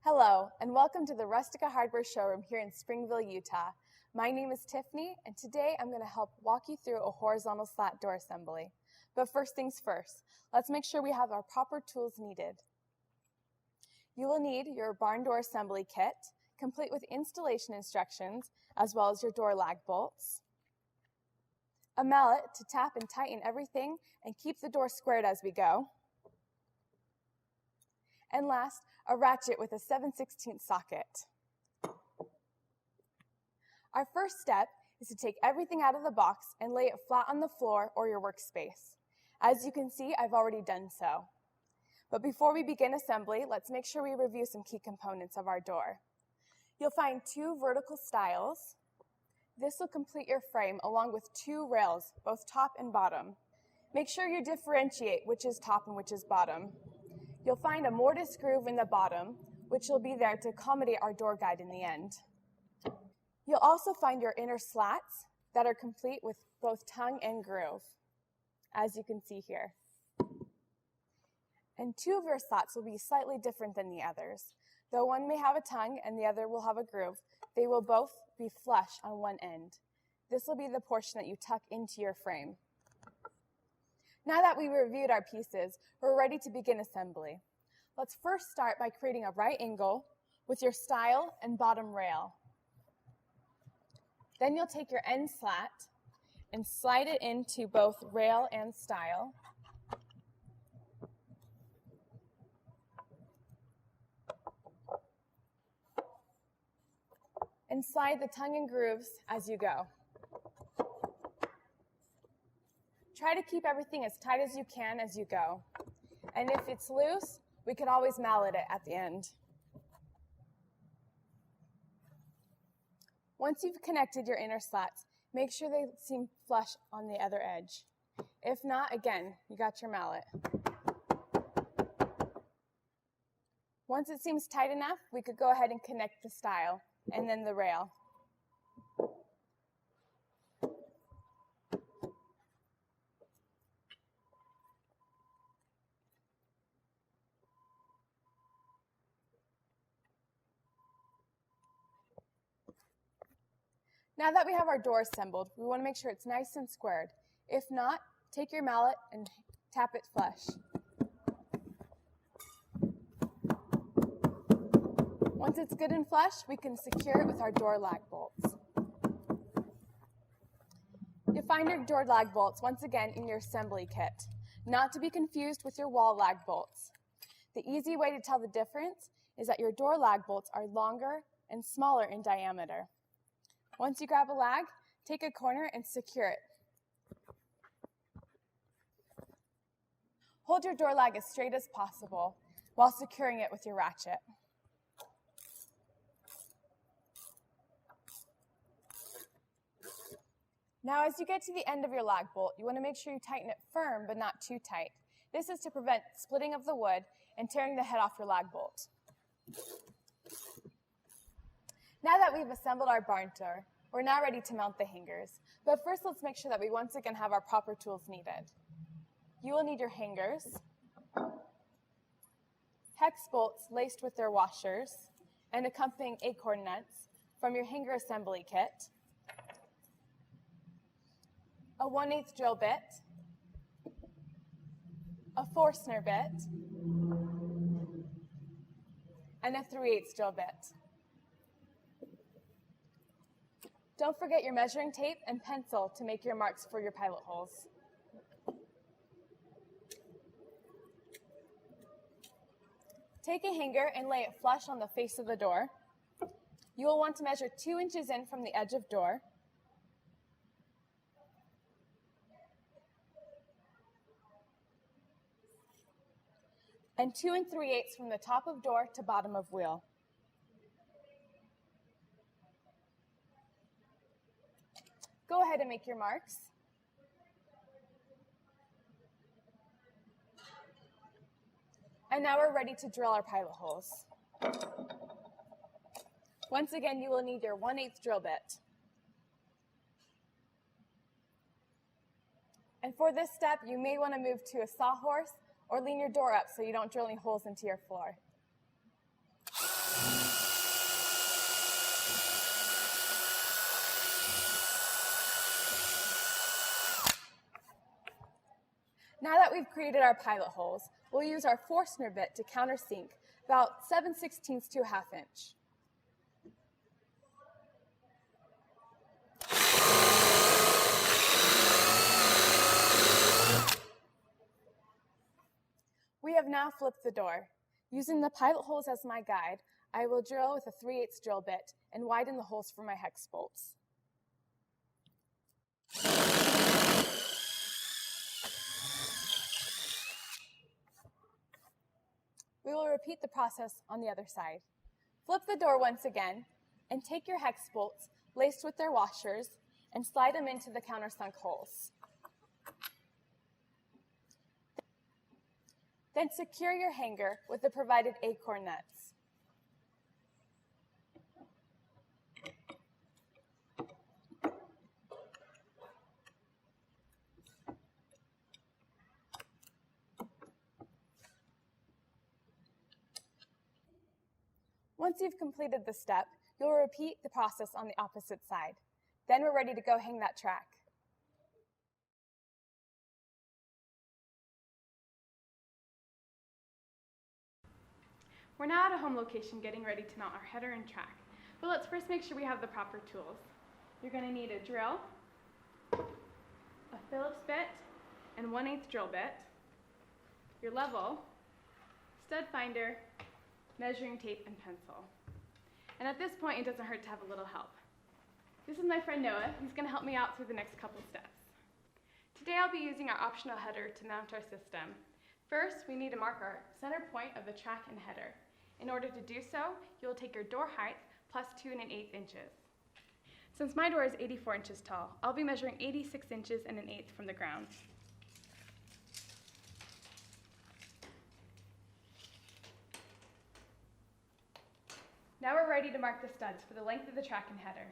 Hello, and welcome to the Rustica hardware showroom here in Springville, Utah. My name is Tiffany, and today I'm going to help walk you through a horizontal slat door assembly. But first things first, let's make sure we have our proper tools needed. You will need your barn door assembly kit, complete with installation instructions, as well as your door lag bolts, a mallet to tap and tighten everything and keep the door squared as we go, and last, a ratchet with a 7/16 socket. Our first step is to take everything out of the box and lay it flat on the floor or your workspace. As you can see, I've already done so. But before we begin assembly, let's make sure we review some key components of our door. You'll find 2 vertical stiles. This will complete your frame along with 2 rails, both top and bottom. Make sure you differentiate which is top and which is bottom. You'll find a mortise groove in the bottom, which will be there to accommodate our door guide in the end. You'll also find your inner slats that are complete with both tongue and groove, as you can see here. And 2 of your slats will be slightly different than the others. Though one may have a tongue and the other will have a groove, they will both be flush on one end. This will be the portion that you tuck into your frame. Now that we've reviewed our pieces, we're ready to begin assembly. Let's first start by creating a right angle with your stile and bottom rail. Then you'll take your end slat and slide it into both rail and stile. And slide the tongue and grooves as you go. Try to keep everything as tight as you can as you go. And if it's loose, we could always mallet it at the end. Once you've connected your inner slats, make sure they seem flush on the other edge. If not, again, you got your mallet. Once it seems tight enough, we could go ahead and connect the stile and then the rail. Now that we have our door assembled, we want to make sure it's nice and squared. If not, take your mallet and tap it flush. Once it's good and flush, we can secure it with our door lag bolts. You'll find your door lag bolts once again in your assembly kit, not to be confused with your wall lag bolts. The easy way to tell the difference is that your door lag bolts are longer and smaller in diameter. Once you grab a lag, take a corner and secure it. Hold your door lag as straight as possible while securing it with your ratchet. Now, as you get to the end of your lag bolt, you want to make sure you tighten it firm but not too tight. This is to prevent splitting of the wood and tearing the head off your lag bolt. Now that we've assembled our barn door, we're now ready to mount the hangers. But first, let's make sure that we once again have our proper tools needed. You will need your hangers, hex bolts laced with their washers, and accompanying acorn nuts from your hanger assembly kit, a 1/8 drill bit, a Forstner bit, and a 3/8 drill bit. Don't forget your measuring tape and pencil to make your marks for your pilot holes. Take a hanger and lay it flush on the face of the door. You will want to measure 2 inches in from the edge of door. And 2 3/8 from the top of door to bottom of wheel. Go ahead and make your marks. And now we're ready to drill our pilot holes. Once again, you will need your 1/8 drill bit. And for this step, you may want to move to a sawhorse or lean your door up so you don't drill any holes into your floor. we've created our pilot holes, we'll use our Forstner bit to countersink about 7/16 to a ½ inch. We have now flipped the door. Using the pilot holes as my guide, I will drill with a 3/8 drill bit and widen the holes for my hex bolts. We will repeat the process on the other side. Flip the door once again and take your hex bolts laced with their washers and slide them into the countersunk holes. Then secure your hanger with the provided acorn nuts. Once you've completed the step, you'll repeat the process on the opposite side. Then we're ready to go hang that track. We're now at a home location getting ready to mount our header and track, but let's first make sure we have the proper tools. You're going to need a drill, a Phillips bit, and 1/8 drill bit, your level, stud finder, measuring tape, and pencil. And at this point, it doesn't hurt to have a little help. This is my friend Noah. He's going to help me out through the next couple steps. Today I'll be using our optional header to mount our system. First, we need to mark our center point of the track and header. In order to do so, you'll take your door height plus 2 1/8 inches. Since my door is 84 inches tall, I'll be measuring 86 inches and 1/8 from the ground. Now we're ready to mark the studs for the length of the track and header.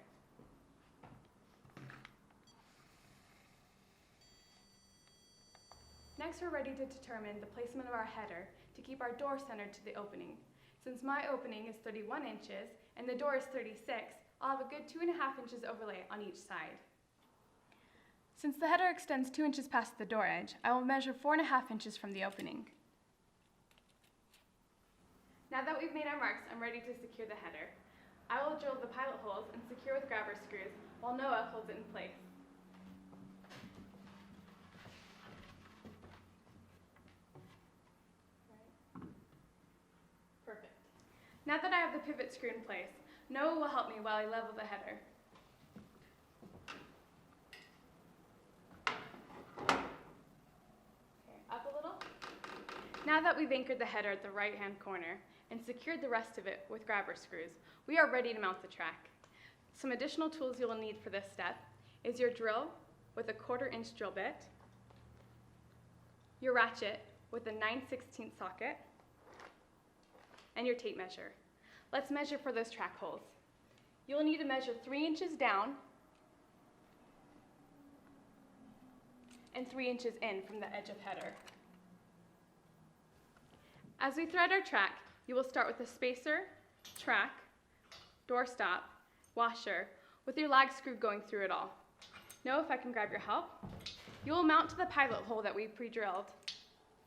Next, we're ready to determine the placement of our header to keep our door centered to the opening. Since my opening is 31 inches and the door is 36, I'll have a good 2 1/2 inches overlay on each side. Since the header extends 2 inches past the door edge, I will measure 4 1/2 inches from the opening. Now that we've made our marks, I'm ready to secure the header. I will drill the pilot holes and secure with grabber screws while Noah holds it in place. Perfect. Now that I have the pivot screw in place, Noah will help me while I level the header. Okay, up a little. Now that we've anchored the header at the right-hand corner and secured the rest of it with grabber screws, we are ready to mount the track. Some additional tools you will need for this step is your drill with a 1/4 inch drill bit, your ratchet with a 9/16 socket, and your tape measure. Let's measure for those track holes. You'll need to measure 3 inches down and 3 inches in from the edge of header. As we thread our track, you will start with a spacer, track, doorstop, washer, with your lag screw going through it all. Noah, if I can grab your help. You will mount to the pilot hole that we pre-drilled,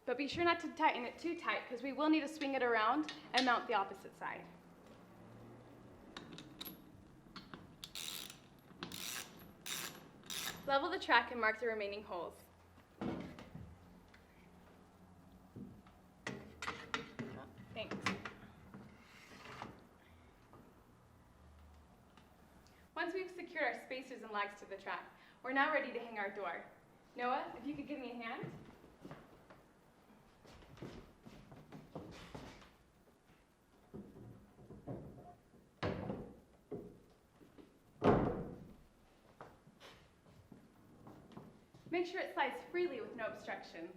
but be sure not to tighten it too tight because we will need to swing it around and mount the opposite side. Level the track and mark the remaining holes. Thanks. Once we've secured our spacers and lags to the track, we're now ready to hang our door. Noah, if you could give me a hand. Make sure it slides freely with no obstructions.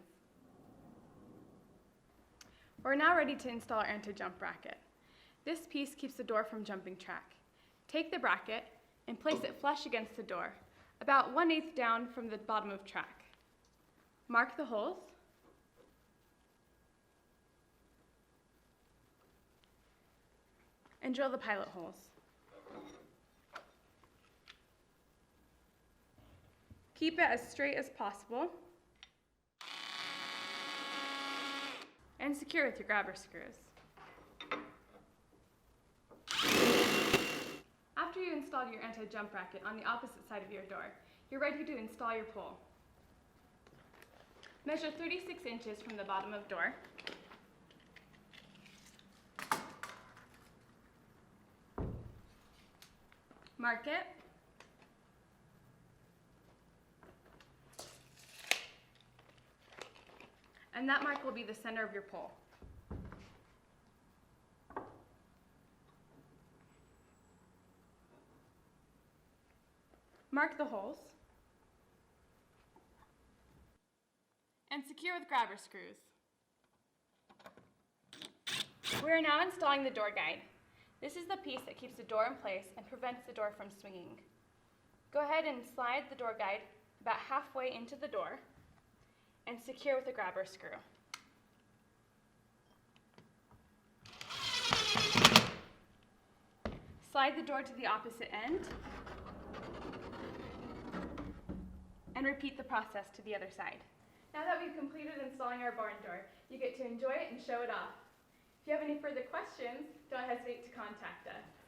We're now ready to install our anti-jump bracket. This piece keeps the door from jumping track. Take the bracket and place it flush against the door, about 1/8 down from the bottom of track. Mark the holes. And drill the pilot holes. Keep it as straight as possible. and secure with your grabber screws. After you install your anti-jump bracket on the opposite side of your door, you're ready to install your pole. Measure 36 inches from the bottom of door. Mark it. And that mark will be the center of your pole. Mark the holes. And secure with grabber screws. We are now installing the door guide. This is the piece that keeps the door in place and prevents the door from swinging. Go ahead and slide the door guide about halfway into the door and secure with a grabber screw. Slide the door to the opposite end and repeat the process to the other side. Now that we've completed installing our barn door, you get to enjoy it and show it off. If you have any further questions, don't hesitate to contact us.